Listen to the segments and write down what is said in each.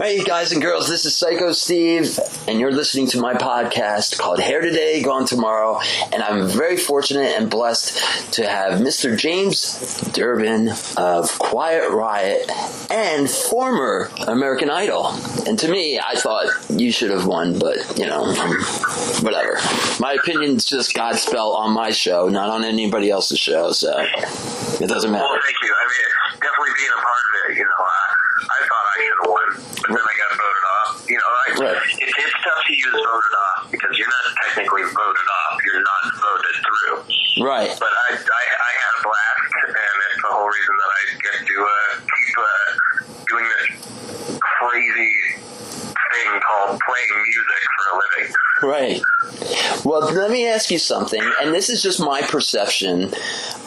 Hey guys and girls, this is Psycho Steve, and you're listening to my podcast called Hair Today, Gone Tomorrow, and I'm very fortunate and blessed to have Mr. James Durbin of Quiet Riot and former American Idol. And to me, I thought you should have won, but, you know, whatever. My opinion's just Godspell on my show, not on anybody else's show, so it doesn't matter. Well, thank you. I mean, definitely being a part of it, you know, I thought I should have won, but then I got voted off. You know, it's tough to use voted off because you're not technically voted off. You're not voted through. Right. But I had a blast, and it's the whole reason that I get to keep doing this crazy thing called playing music for a living. Right. Well, let me ask you something, and this is just my perception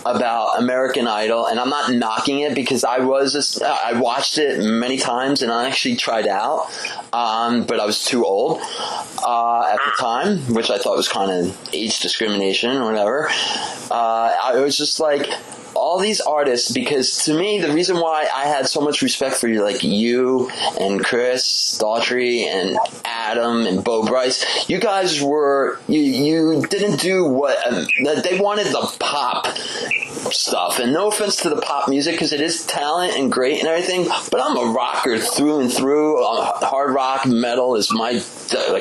about American Idol, and I'm not knocking it because I watched it many times, and I actually tried out, but I was too old at the time, which I thought was kind of age discrimination or whatever. I was just like, all these artists, because to me, the reason why I had so much respect for you, like you and Chris Daughtry and Adam and Bo Bryce, you guys were, you didn't do what, they wanted the pop stuff, and no offense to the pop music, because it is talent and great and everything, but I'm a rocker through and through. Hard rock, metal is my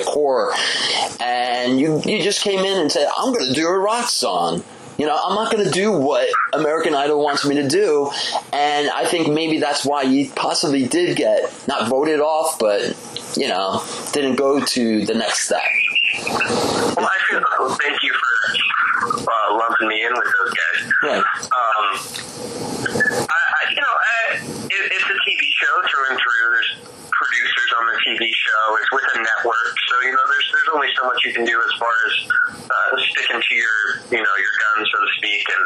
core, and you just came in and said, I'm going to do a rock song. You know, I'm not going to do what American Idol wants me to do, and I think maybe that's why you possibly did get, not voted off, but, you know, didn't go to the next step. Well, thank you for lumping me in with those guys. Right. It's a TV show through and through. There's producers on the TV show. It's with a network, so you know there's only so much you can do as far as sticking to your guns, so to speak, and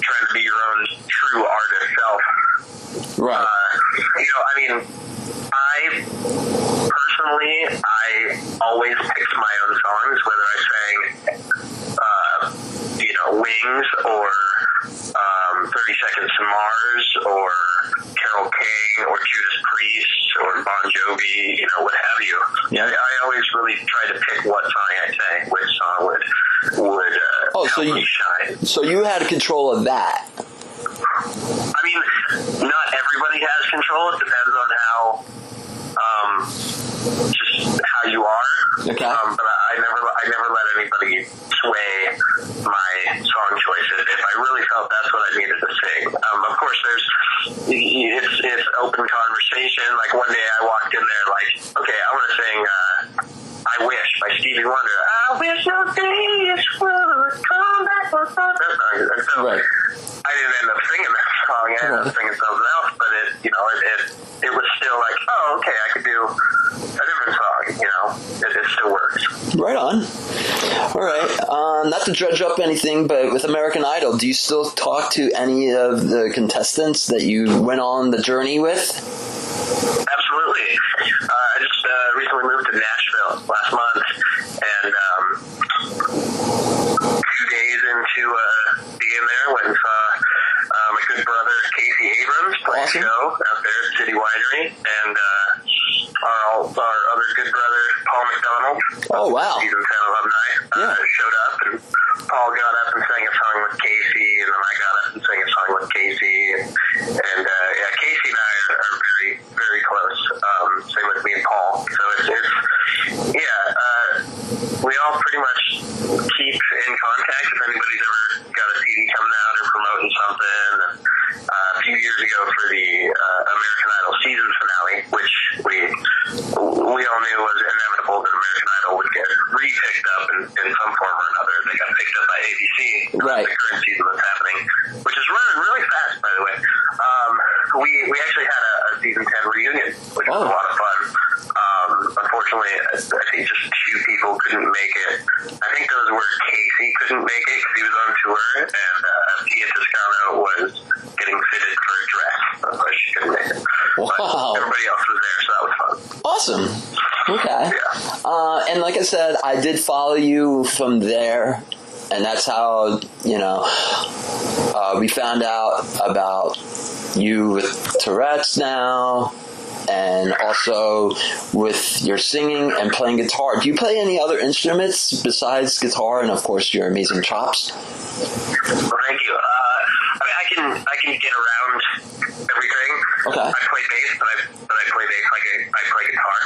trying to be your own true artist self. Right. I always picked my own songs, whether I sang Wings or 30 Seconds to Mars or Carole King or Judas Priest or Bon Jovi, what have you. Yeah. I always really try to pick what song I sang, which song would help me shine. So you had control of that. I mean, not everybody has control. It depends on how you are. Okay. But I never let anybody sway my song choices. If I really felt that's what I needed to sing. Of course, it's open conversation. Like one day I walked in there like, okay, I want to sing I Wish by Stevie Wonder. I wish your days would come back. Right. I didn't end up singing that song. I ended up singing something else, but it was still like, oh, okay, I could do a different song. It still works. Right on. All right. Not to dredge up anything, but with American Idol, do you still talk to any of the contestants that you went on the journey with? Absolutely. I just recently moved to Nashville last month, and 2 days into being there, went and saw my good brother Casey Abrams play a show out there at City Winery, and our other good brother Paul McDonald, season 10 alumni, showed up, and Paul got up and sang a song with Casey, and then I got up and sang a song with Casey, and Casey and I are very, very close. Same with me and Paul. So we all pretty much keep in contact if anybody's ever got a CD coming out or promoting something. And, a few years ago for the American Idol season finale, which we all knew was inevitable that American Idol would get re-picked up in some form or another. They got picked up by ABC. Right. The current season that's happening, which is running really fast, by the way. We actually had a season 10 reunion, which was a lot of fun. Unfortunately, I think just 2 people couldn't make it. I think those were Casey couldn't make it because he was on tour, and Tia Toscano was getting fitted for a dress, so she couldn't make it. Wow. But everybody else was there, so that was fun. Awesome. Okay. Yeah. And like I said, I did follow you from there, and that's how, we found out about you with Tourette's now, and also with your singing and playing guitar. Do you play any other instruments besides guitar and, of course, your amazing chops? Well, thank you. I can get around everything. Okay. I play bass, but I play bass like I play guitar.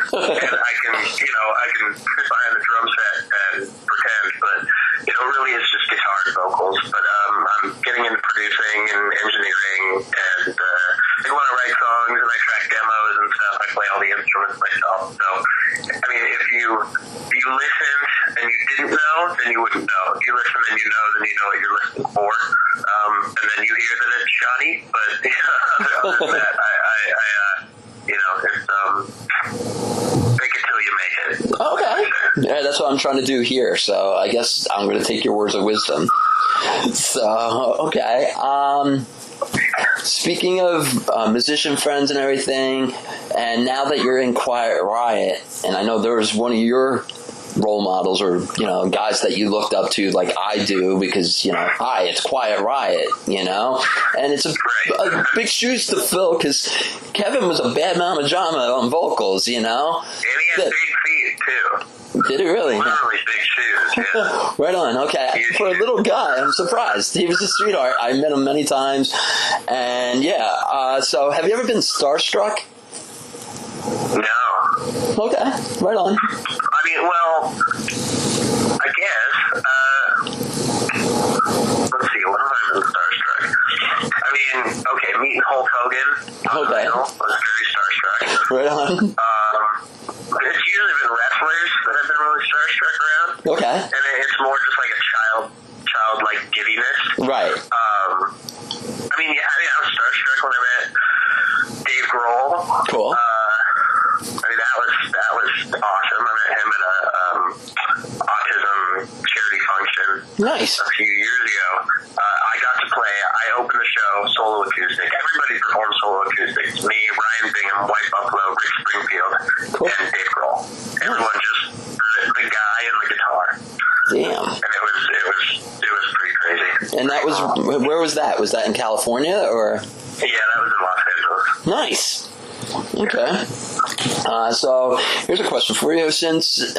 And I can sit behind the drum set and pretend, but really it's just guitar and vocals. But I'm getting into producing and engineering, and I want to write songs and I track demos and stuff. I play all the instruments myself. So, if you listened and you didn't know, then you wouldn't know. If you listen and you know, then you know what you're listening for. And then you hear that it's shoddy, but other than that, it's fake it till you make it. Okay. Yeah, that's what I'm trying to do here. So I guess I'm going to take your words of wisdom. So, okay. Speaking of musician friends and everything, and now that you're in Quiet Riot, and I know there was one of your role models or, guys that you looked up to like I do because, hi, it's Quiet Riot, and it's a big shoes to fill because Kevin was a bad mama drama on vocals, And he had big feet, too. Did he really? Literally big shoes, yeah. Right on, okay. For a little guy, I'm surprised. He was a sweetheart. I met him many times, and so have you ever been starstruck? No. Okay, right on. I guess. Let's see, what have I been starstruck? Okay, meeting Hulk Hogan. Okay. I was very starstruck. Right on. It's usually been wrestlers that I've been really starstruck around. Okay. And it's more just like a childlike giddiness. Right. I was starstruck when I met Dave Grohl. Cool. That was awesome. I met him at a autism charity function. Nice. A few years ago. I got to play. I opened the show solo acoustic. Everybody performed solo acoustics. Me, Ryan Bingham, White Buffalo, Rick Springfield, cool. and Dave Grohl. Everyone just the guy and the guitar. Damn. And it was pretty crazy. And that was where was that? Was that in California or? Yeah, that was in Los Angeles. Nice. Okay. So here's a question for you. Since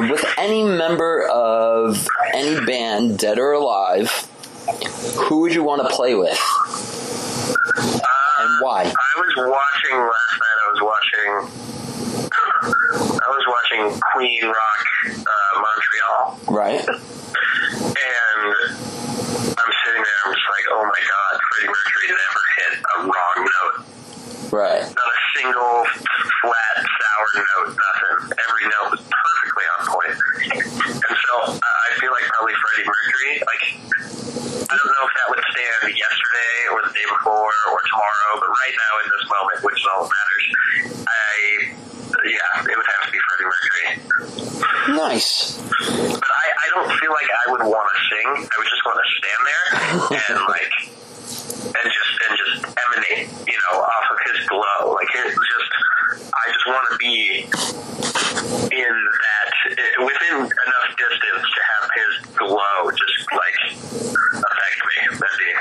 with any member of any band, dead or alive, who would you want to play with? And why? I was watching last night. I was watching Queen rock Montreal. Right. And I'm sitting there. I'm just like, oh my God, Freddie Mercury never hit a wrong note. Right. Not a single flat, sour note, nothing. Every note was perfectly on point. And so I feel like probably Freddie Mercury, I don't know if that would stand yesterday or the day before or tomorrow, but right now in this moment, which is all that matters, it would have to be Freddie Mercury. Nice. But I don't feel like I would want to sing. I would just want to stand there and just emanate, off of his glow. I just want to be in that, within enough distance to have his glow just affect me. That'd be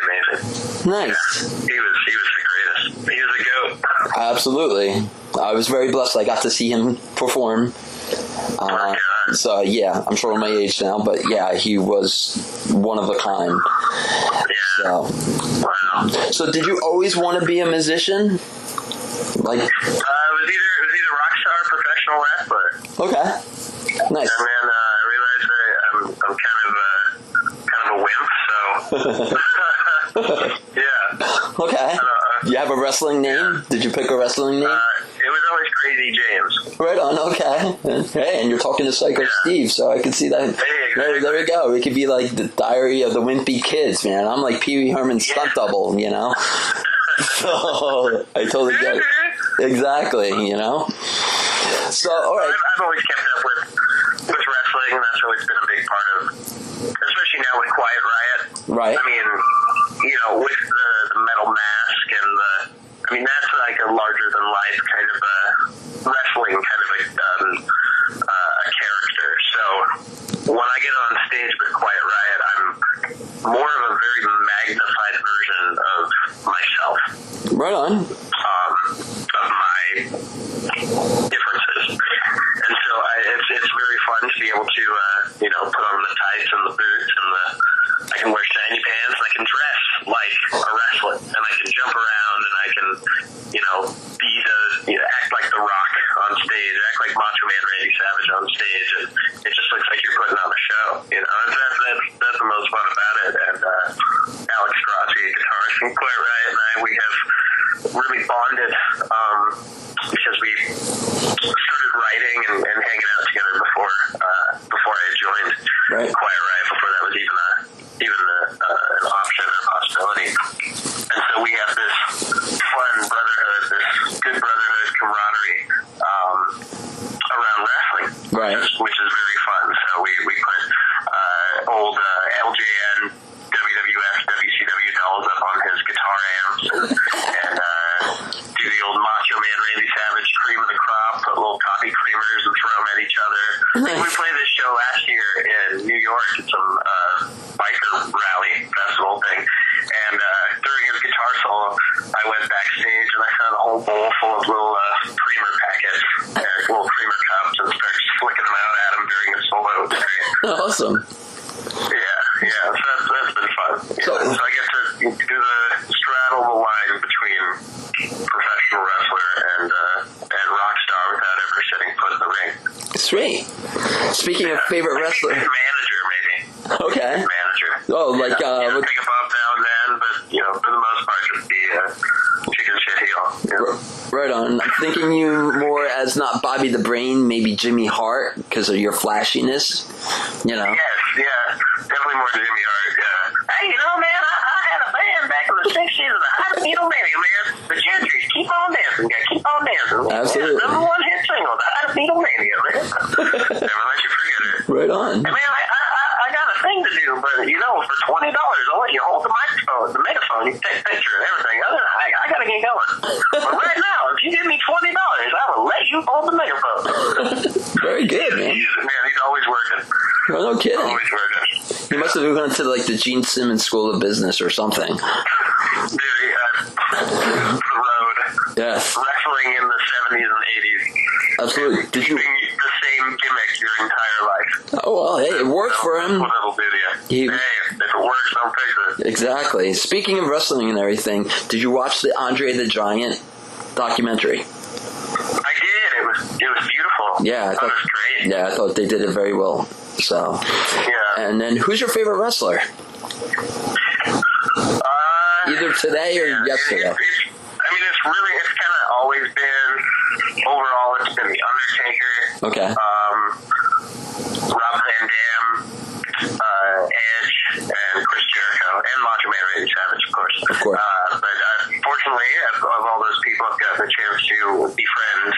amazing. Nice. Yeah, he was the greatest. He was a goat. Absolutely. I was very blessed. I got to see him perform. So yeah, I'm showing my age now, but yeah, he was one of a kind. Yeah. Wow. So did you always want to be a musician? It was either rock star or professional wrestler. Okay. Nice. And then I realized I'm kind of a wimp, so yeah. Okay. Do you have a wrestling name? Yeah. Did you pick a wrestling name? It was always Crazy James. Right on, okay. Hey, and you're talking to Psycho Steve, so I can see that. Hey, there we go. It could be like the Diary of the Wimpy Kids, man. I'm like Pee Wee Herman's stunt double, So, I totally get it. Exactly, So, all right. I've always kept up with wrestling, and that's always been a big part of, especially now with Quiet Riot. Right. With the metal mask and that's like a larger than life kind of a wrestling kind of a character. So when I get on stage with Quiet Riot, I'm more of a very magnified version of myself. Right on. Of my differences. And so it's very fun to be able to, put on the tights and the boots and I can wear shiny pants and I can dress like a wrestler and I can jump around and I can, act like The Rock on stage, act like Macho Man Randy Savage on stage, and it just looks like you're putting on a show, that's the most fun about it. And Alex Grassi, guitarist from Quiet Riot, and we have really bonded because we started writing and hanging out together before I had joined Quiet Riot, before that was even an option or possibility. And so we have this fun brotherhood, this good brotherhood camaraderie around wrestling, which is very fun. So we put old LJN, WWF, WCW dolls up on his guitar amps and do the old Macho Man Randy Savage cream of the crop, put little coffee creamers and throw them at each other. We played this show last year in New York at some biker rally festival thing, and during his guitar solo, I went backstage and I found a whole bowl full of little creamer packets, little creamer cups, and started flicking them out at him during his solo. Awesome. Yeah, so that's been fun. So I get to do straddle the line between professional wrestler and rock star without ever setting foot in the ring. Sweet. Speaking of favorite wrestler, manager maybe. Okay. Manager. Oh, like pick a bump now and then, but for the most part, just be chicken shit heel. Right on. I'm thinking you more as not Bobby the Brain, maybe Jimmy Hart, because of your flashiness. Yes, yeah, definitely more Jimmy Hart. Yeah. Hey, man, I had a band back in the '60s, and I had a Beatlemania, man. The Gentry's keep on dancing, keep on dancing. Absolutely. Yeah, #1 hit single. I had a Beatlemania, man. Never let you forget it. Right on. Hey, man, I got a thing to do, but for $20, I'll let you hold the microphone, the megaphone. You can take a picture and everything. I gotta get going. But right now, if you give me $20, I will let you hold the megaphone. Very good, man. He's always working. Well, no kidding. Always working. He must have gone to the Gene Simmons School of Business or something. Dude, the road. Yes. Wrestling in the 70s and 80s. Absolutely. Did you? The same gimmick your entire life. Oh, well, hey, it worked for him. That's what it'll do to you. Hey, if it works, don't fix it. Exactly. Speaking of wrestling and everything, did you watch the Andre the Giant documentary? I did. It was beautiful. Yeah, I thought it was great. Yeah, I thought they did it very well. So. Yeah. And then, who's your favorite wrestler? Either today or yesterday. It's kind of always been, overall, it's been The Undertaker. Okay. Rob Van Dam, Edge, and Chris Jericho, and Macho Man Randy Savage, of course. Of course. But fortunately, of all those people, I've gotten a chance to befriend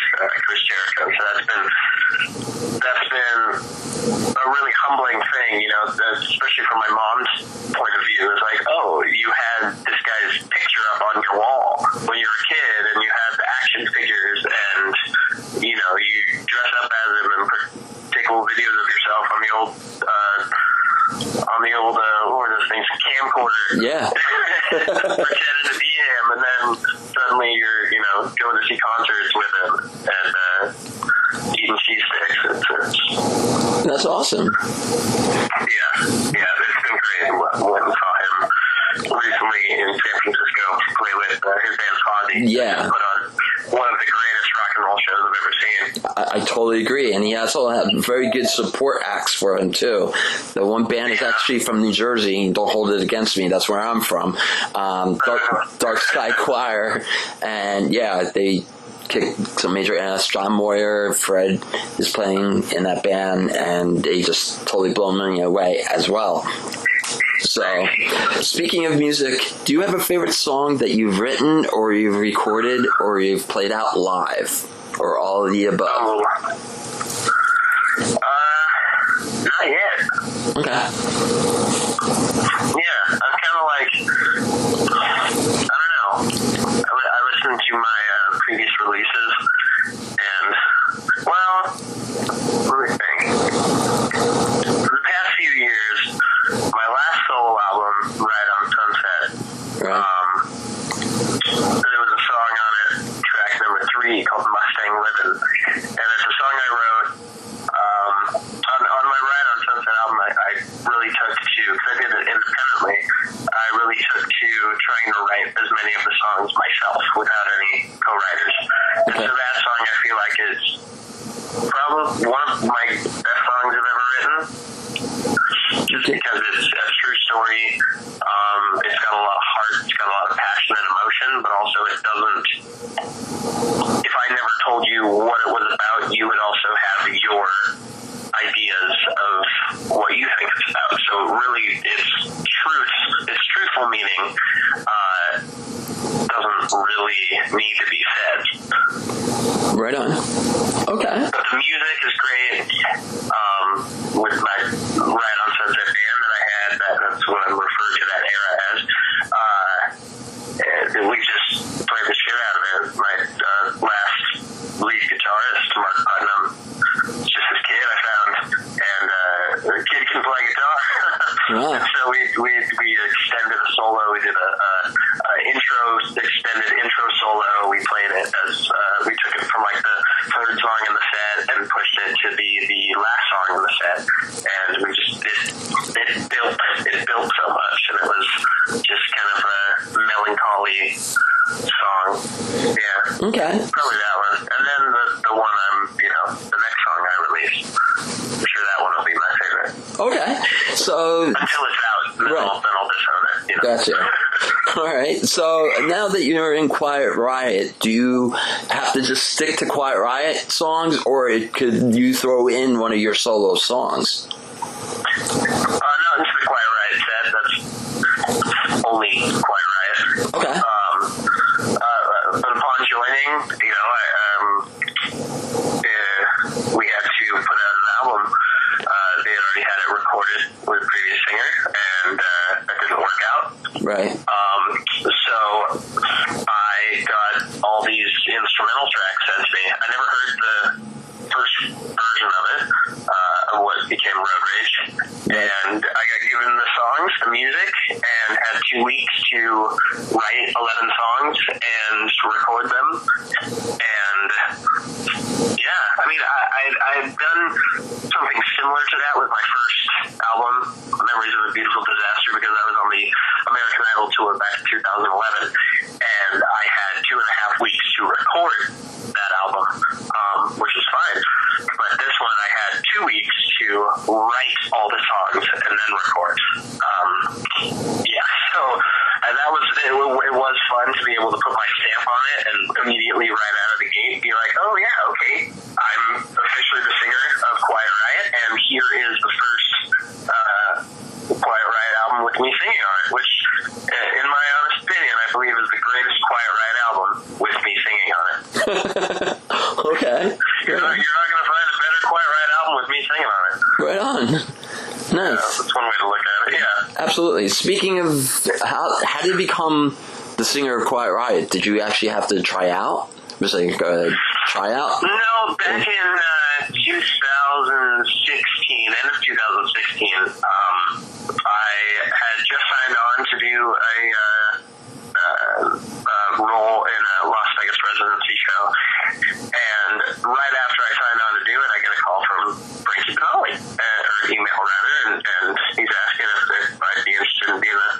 Chris Jericho. So that's been a really humbling thing, especially from my mom's point of view. It's like, oh, you had this guy's picture up on your wall when you were a kid, and you had the action figures, and you dress up as him and take little videos of yourself on the old what were those things, camcorder. Yeah. Pretending to be him, and then suddenly you're going to see concerts with him and eating cheese sticks. That's awesome. Yeah, it's been great. Went and saw him recently in San Francisco play with his band Fozzy. Yeah. Put on one of the greatest rock and roll shows I've ever seen. I totally agree, and he also had very good support acts for him too. The one band is actually from New Jersey. Don't hold it against me. That's where I'm from. Dark Sky Choir, and yeah, they kicked some major ass. John Moyer, Fred is playing in that band, and they just totally blow me away as well. So, speaking of music, do you have a favorite song that you've written, or you've recorded, or you've played out live, or all of the above? Not yet. Okay. Yeah, I'm kind of like, I don't know. I listened to my previous releases, and, well, let me think. For the past few years, my last solo album, Ride on Sunset, Right. there was as many of the songs myself without any co-writers. And so that song I feel like is probably one of my best songs I've ever written. Just because it's a true story. It's got a lot of heart, it's got a lot of passion and emotion, but also it doesn't, if I never told you what it was about, you would also have your ideas of what you think it's about. So really, it's truthful meaning, doesn't really need to be said. Right on. Okay. But the music is great. With my Riot on Sunset band that I had, that's what I refer to that era as. We just played the shit out of it. My last lead guitarist, Mark Putnam, is just this kid I found, and the kid can play guitar. Wow. And so we extended a solo. We did a extended intro solo. We played it as we took it from like the third song in the set and pushed it to be the last song in the set, and we just it built so much, and it was just kind of a melancholy song. Yeah. Okay. Probably that one, and then the one the next song I released. I'm sure that one will be my favorite. Okay. So until it's out, then I'll disown it. Gotcha. All right. So now that you're in Quiet Riot, do you have to just stick to Quiet Riot songs, or could you throw in one of your solo songs? No, it's the Quiet Riot set. That's only Quiet Riot. Okay. But upon joining, we had to put out an album. They had already had it recorded with a previous singer, and that didn't work out. Right. So I got all these instrumental tracks sent to me. I never heard the first version of it, of what became Road Rage. Right. And I got given the songs, the music, and had 2 weeks to write 11 songs and record them. And yeah, I mean, I had done something similar to that with my first album, Memories of a Beautiful Disaster, because I was on the American Idol tour back in 2011, and I had 2.5 weeks to record that album, which is fine. But this one I had 2 weeks to write all the songs and then record. So it was fun to be able to put my stamp on it and immediately right out of the gate be like, oh yeah, okay, I'm officially the singer of Quiet Riot, and here is the first Quiet Riot album with me singing on it, which, in my honest opinion, I believe is the greatest Quiet Riot album with me singing on it. Okay. You're not going to find a better Quiet Riot album with me singing on it. Right on. Nice. That's one way to look at it, yeah. Absolutely. Speaking of, how did you become the singer of Quiet Riot? Did you actually have to try out? Just like try out? No, back in 2016, end of 2016, I had just signed on to do a role in a Las Vegas residency show, and right after I signed on to do it, I get a call from Frankie Connolly, or email rather, and he's asking if I'd be interested in being a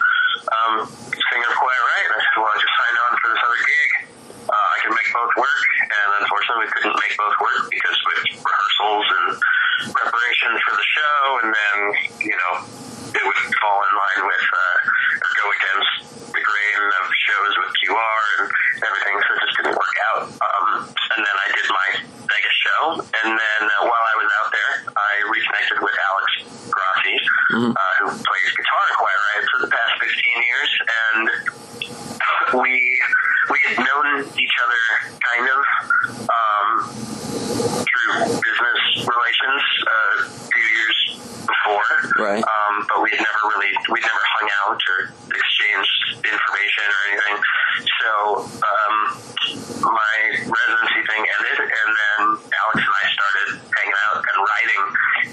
singer of Quiet Riot. And I said, well, I just signed on for this other gig. I can make both work, and unfortunately we couldn't make both work because with rehearsals and preparation for the show, and then, it would fall in line with, or go against the grain of shows with QR and everything, so it just didn't work out. And then I did my Vegas show, and then while I was out there, I reconnected with Alex Grassi, who plays guitar in Quiet Riot for the past 15 years, and we had known each other kind of through business relations a few years before, right? But we'd never hung out or exchanged information or anything. So my residency thing ended, and then Alex and I started hanging out and writing,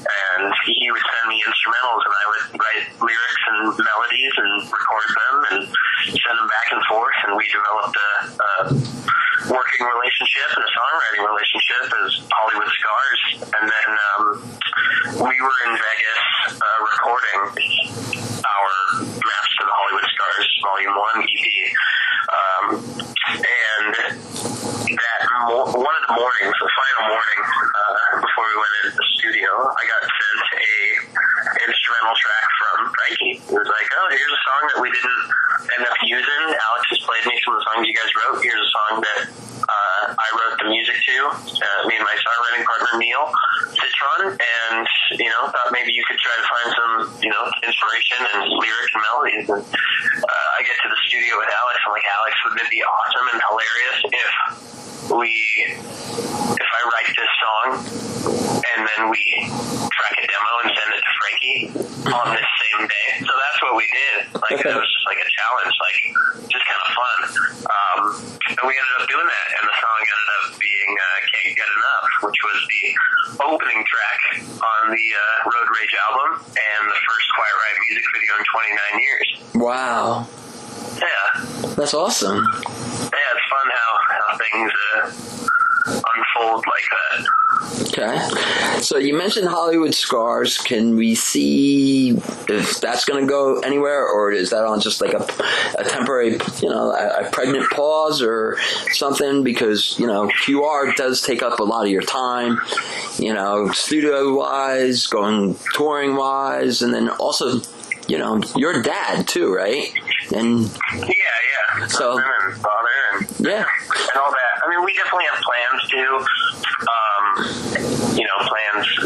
and he would send me instrumentals, and I would write lyrics and melodies and record them and send them back and forth, and we developed a working relationship and a songwriting relationship as Hollywood Scars. And then we were in Vegas recording our Maps to the Hollywood Scars Volume 1 EP the final morning, before we went into the studio, I got sent a instrumental track from Frankie. It was like, oh, here's a song that we didn't end up using. Alex has played me some of the songs you guys wrote. Here's a song that I wrote the music to. Me and my songwriting partner, Neil Citron, and, thought maybe you could try to find some, inspiration and lyrics and melodies. And I get to the studio with Alex. I'm like, Alex, wouldn't it be awesome and hilarious if I write this song and then we track a demo and send it to Frankie on this same day? So that's what we did. Like, it was just like a challenge, like, just kind of fun. And we ended up doing that, and the song ended up being Can't Get Enough, which was the opening track on the Road Rage album and the first Quiet Riot music video in 29 years. Wow. Yeah. That's awesome. Yeah, it's fun how things unfold like that. Okay. So you mentioned Hollywood Scars. Can we see if that's going to go anywhere, or is that on just like a temporary, a pregnant pause or something? Because, QR does take up a lot of your time, studio-wise, going touring-wise, and then also, you're a dad too, right? And yeah. So, and father and all that. I mean, we definitely have plans to,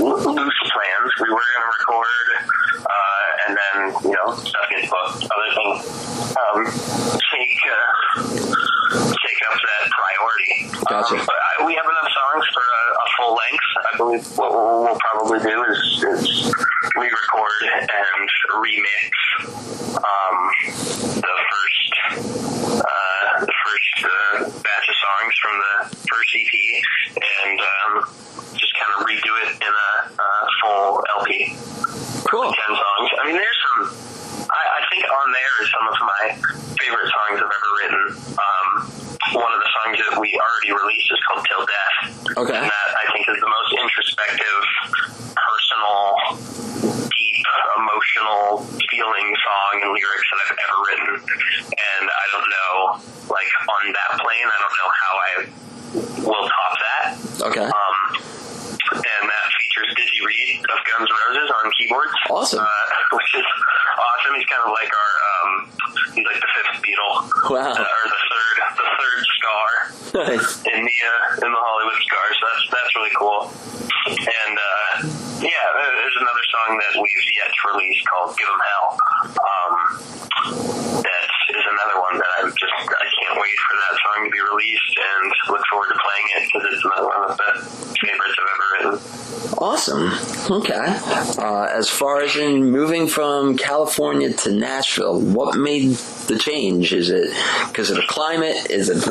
loose plans. We were going to record, and then, stuff gets booked. Other things take up that priority. Gotcha. But we have enough songs for a full length. I believe what we'll probably do is re-record and remix the first batch of songs from the first EP, and just kind of redo it in a full LP. Cool. 10 songs. I mean, there's some. I think on there is some of my favorite songs I've ever written. One of the songs that we already released is called Till Death. Okay. And that, I think, is the most introspective, personal, deep, emotional feeling song and lyrics that I've ever written. And I don't know, like, on that plane, I don't know how I will top that. Okay. And that features Dizzy Reed of Guns N' Roses on keyboards. Awesome. Which is awesome. He's kind of like he's like the fifth Beatle. Wow. Or the third Scar. Nice. in the Hollywood Scars. So that's really cool. And there's another song that we've yet to release called Give 'Em Hell. That is another one that I can't wait for that song to be released and look forward to playing it because it's another one of the favorites I've ever written. Awesome. Okay. As far as in moving from California to Nashville, what made the change? Is it because of the climate? Is it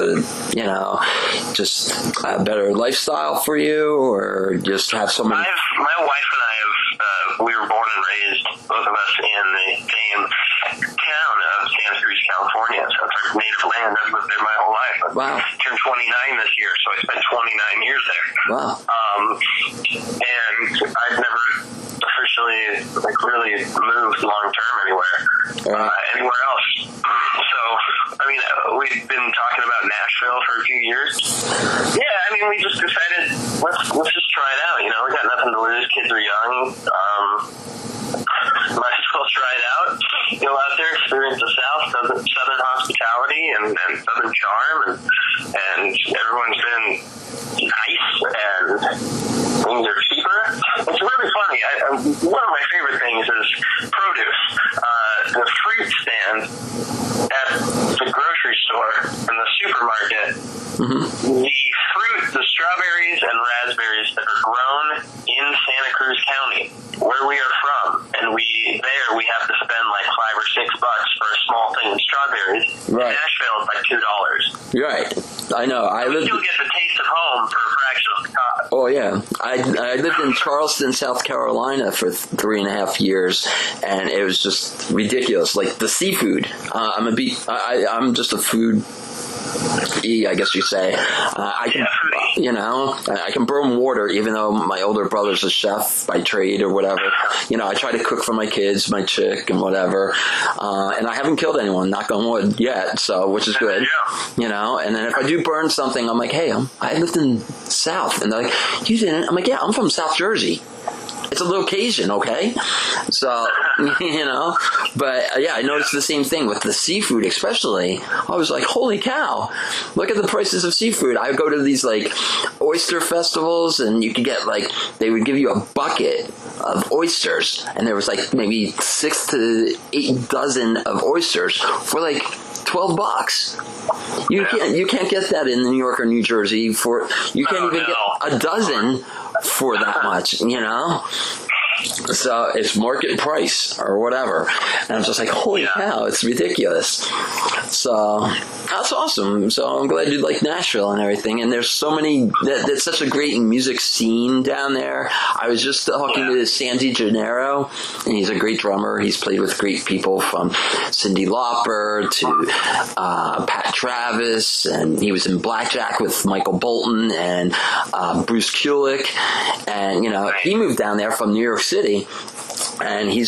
just a better lifestyle for you, or just have someone? My wife and I we were born and raised, both of us, in the same town of Santa Cruz, California. So it's our native land. I've lived there my whole life. Wow. I turned 29 this year, so I spent 29 years there. Wow. And I've never officially, really moved long-term anywhere else. So, I mean, we've been talking about Nashville for a few years. Yeah, I mean, we just decided, let's just try it out, we got nothing to lose, kids are young, might as well try it out, go out there, experience the Southern hospitality and Southern charm, and everyone's been nice, and things are cheaper. It's really funny. One of my favorite things is produce. The fruit stand at the grocery store and the supermarket, the strawberries and raspberries that are grown in Santa Cruz County, where we are from, and we have to spend like $5 or $6 for a small thing of strawberries. Right. In Nashville, it's like $2. Right. I know. You still get the taste of home for a fraction of the cost. Oh yeah, I lived in Charleston, South Carolina for 3.5 years, and it was just ridiculous. Like the seafood. I'm just a food foodie, I guess you say. I can, I can burn water, even though my older brother's a chef by trade or whatever. I try to cook for my kids, my chick, and whatever. And I haven't killed anyone, knock on wood, yet, so which is good. And then if I do burn something, I'm like, hey, I lived in South, and they're like, you didn't? I'm like, yeah, I'm from South Jersey. It's a location, okay? So, but yeah, I noticed the same thing with the seafood, especially. I was like, holy cow, look at the prices of seafood. I go to these like oyster festivals, and you could get they would give you a bucket of oysters, and there was like maybe 6 to 8 dozen of oysters for like $12. You can't get that in New York or New Jersey you can't even get a dozen for that much, So it's market price or whatever. And I'm just like, holy cow, it's ridiculous. So that's awesome. So I'm glad you like Nashville and everything. And there's so many, that's such a great music scene down there. I was just talking to Sandy Gennaro, and he's a great drummer. He's played with great people from Cyndi Lauper to Pat Travis, and he was in Blackjack with Michael Bolton and Bruce Kulick. And, he moved down there from New York City, and he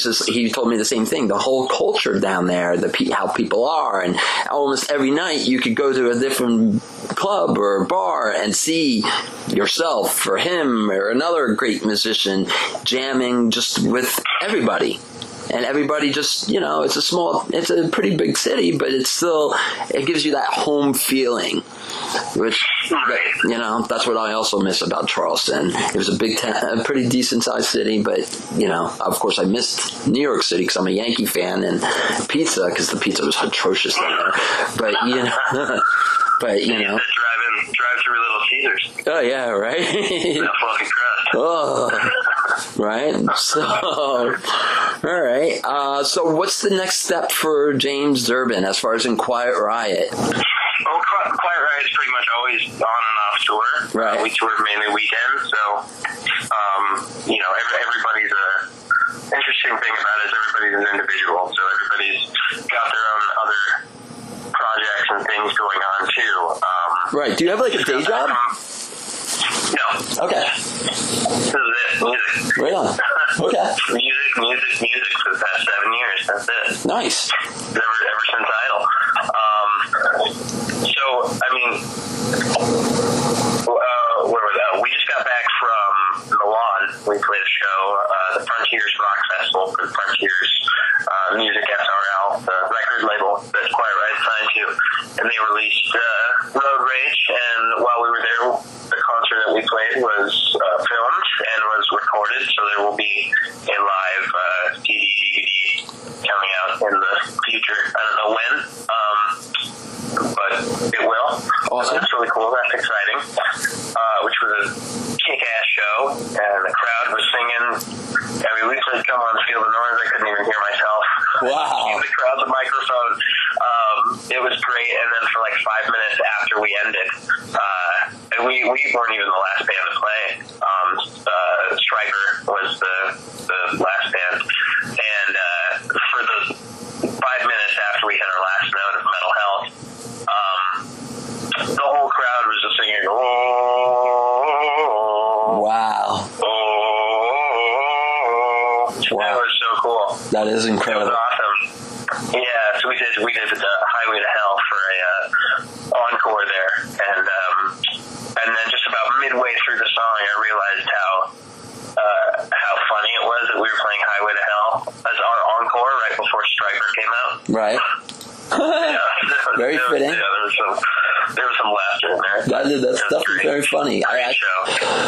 told me the same thing. The whole culture down there, how people are, and almost every night you could go to a different club or bar and see yourself or him or another great musician jamming just with everybody. And everybody just, it's a pretty big city, but it gives you that home feeling, which, that's what I also miss about Charleston. It was a pretty decent sized city, but, of course I missed New York City because I'm a Yankee fan, and pizza, because the pizza was atrocious there. But, drive through Little Caesars. Oh, yeah, right? That fucking crust. Oh, right. So, all right. So what's the next step for James Durbin as far as in Quiet Riot? Well, Quiet Riot's pretty much always on and off tour. Right. We tour mainly weekends, so, everybody's interesting thing about it is everybody's an individual, so everybody's got their own other projects and things going on, too. Right. Do you have, a day job? No. Okay. This is it. Music. Right on. Okay. music for the past 7 years. That's it. Nice. Ever since Idol. Where was that? We just got back from Milan. We played a show, the Frontiers Rock Festival for Frontiers Music SRL, the record label that Quiet Riot signed to, and they released Road Rage. And while we were there, the concert that we played was filmed and was recorded, so there will be a live CD, DVD coming out in the future. I don't know when, but it will. Awesome. So that's really cool. That's exciting. Which was a kick-ass show, and the crowd was singing. We played Come On Feel the Noise. I couldn't even hear myself. Wow. Give the crowd the microphone. It was great, and then for 5 minutes after we ended, and we weren't even the last band to play. Stryker was the last band, and for the 5 minutes after we hit our last note of Metal Health, the whole crowd was just singing, oh. Wow. Oh. That was so cool. That is incredible. It was awesome. Yeah, so we did the Highway to Hell for a encore there, and then just about midway through the song, I realized how funny it was that we were playing Highway to Hell as our encore right before Stryker came out. Right. Very fitting. There was some laughter in there. That's definitely very funny.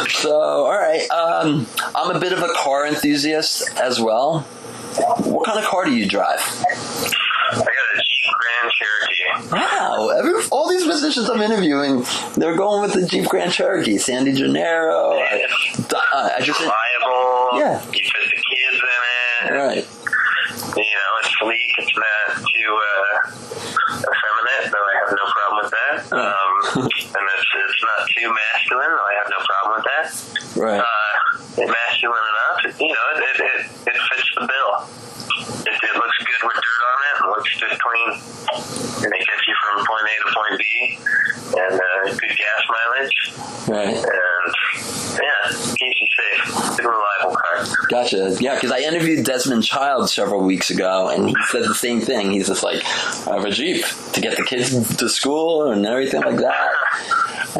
So, all right. I'm a bit of a car enthusiast as well. What kind of car do you drive? I got a Jeep Grand Cherokee. Wow. All these musicians I'm interviewing, they're going with the Jeep Grand Cherokee. Sandy Gennaro. Reliable. Yeah. You fit the kids in it. Right. It's sleek. It's not too effeminate, though I have no problem with that. And it's not too masculine, though I have no problem with that. Right. It's masculine enough. It fits the bill. It looks good with dirt on it. It looks just clean. And it gets you from point A to point B. And Right. And, yeah, keeps you safe. Good, reliable car. Gotcha. Yeah, because I interviewed Desmond Child several weeks ago, and he said the same thing. He's just like, I have a Jeep to get the kids to school and everything like that.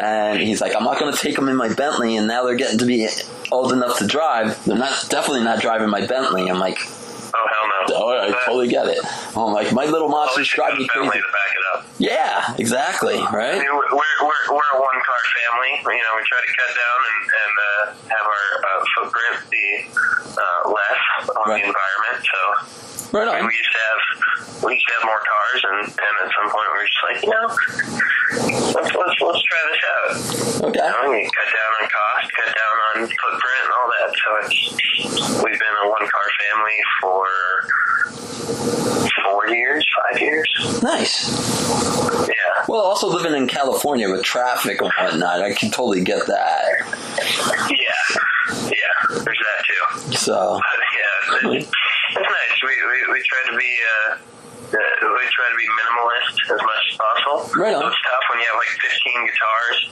And he's like, I'm not going to take them in my Bentley, and now they're getting to be old enough to drive. They're definitely not driving my Bentley. I'm like, oh, hell no. Oh, I totally get it. I'm like, my little monsters drive me crazy. To back it up. Yeah, exactly, right? I mean, we're a one-car family. You know, we try to cut down and have our footprint be less on the environment. So, right on. I mean, we used to have more cars, and at some point we were just like, you know, let's try this out. Okay. You know, we cut down on cost, cut down on footprint, and all that. So we've been a one-car family for 5 years. Nice. Yeah. Well, also living in California with traffic and whatnot, I can totally get that. Yeah, there's that too. So. Yeah, it's nice. We try to be minimalist as much as possible. Right on. So it's tough when you have like 15 guitars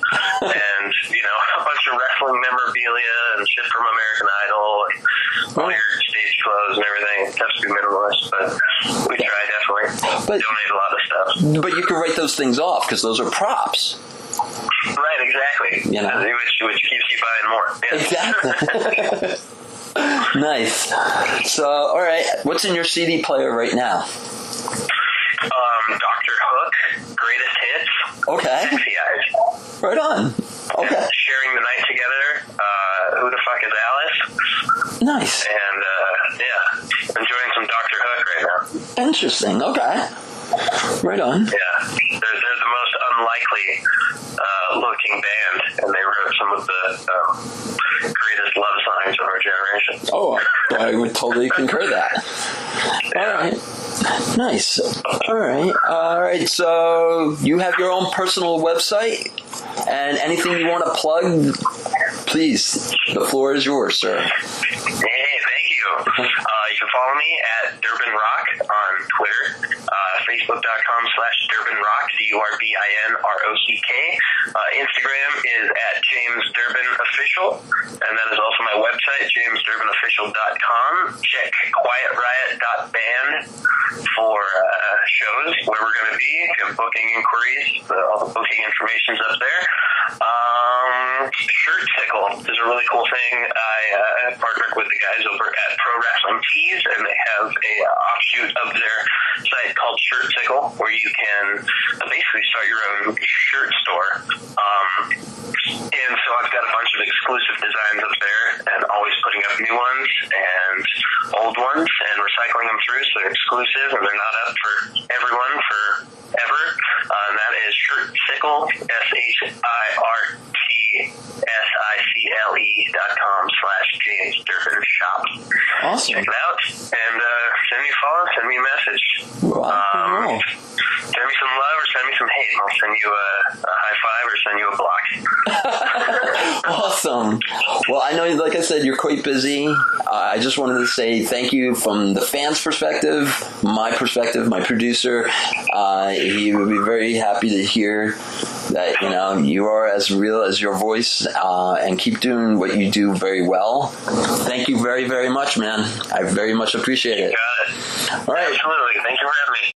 and, you know, a bunch of wrestling memorabilia and shit from American Idol and all your stage clothes and everything. It's tough to be minimalist, but we try definitely. Donate a lot of stuff. But you can write those things off because those are props. Right, exactly. You know? Which keeps you buying more. Yeah. Exactly. Nice. So, all right, what's in your CD player right now? Dr. Hook, Greatest Hits. Okay. Sexy Eyes. Right on. Okay. And Sharing the Night Together. Who the Fuck is Alice? Nice. And, enjoying some Dr. Hook right now. Interesting. Okay. Right on. Yeah. They're the most unlikely looking band, and they wrote some of the greatest love songs of our generation. Oh, I would totally concur that. All right. Nice. All right. So you have your own personal website, and anything you want to plug, please, the floor is yours, sir. Hey, thank you. You can follow me at Durbin Rock on Twitter, Facebook.com/DurbinRock, DurbinRock. Instagram is at James Durbin Official, and that is also my website, JamesDurbinOfficial.com. Check QuietRiot.band for shows where we're going to be. If you have booking inquiries, all the booking information's up there. Shirt Sickle is a really cool thing. I partnered with the guys over at Pro Wrestling Tees, and they have a offshoot of their site called Shirt Sickle, where you can basically start your own shirt store. And so I've got a bunch of exclusive designs up there, and always putting up new ones and old ones and recycling them through, so they're exclusive and they're not up for everyone forever. And that is Shirt Sickle, ShirtSicle.com/James Durbin Shop. Awesome. Check it out and send me a follow, send me a message. Wow. Send me some love or send me some hate. I'll send you a high five or send you a block. Awesome. Well, I know, like I said, you're quite busy. I just wanted to say thank you from the fans' perspective, my perspective, my producer. He would be very happy to hear that, you know, you are as real as your voice, and keep doing what you do very well. Thank you very, very much, man. I very much appreciate it. You got it. All right. Absolutely. Thank you for having me.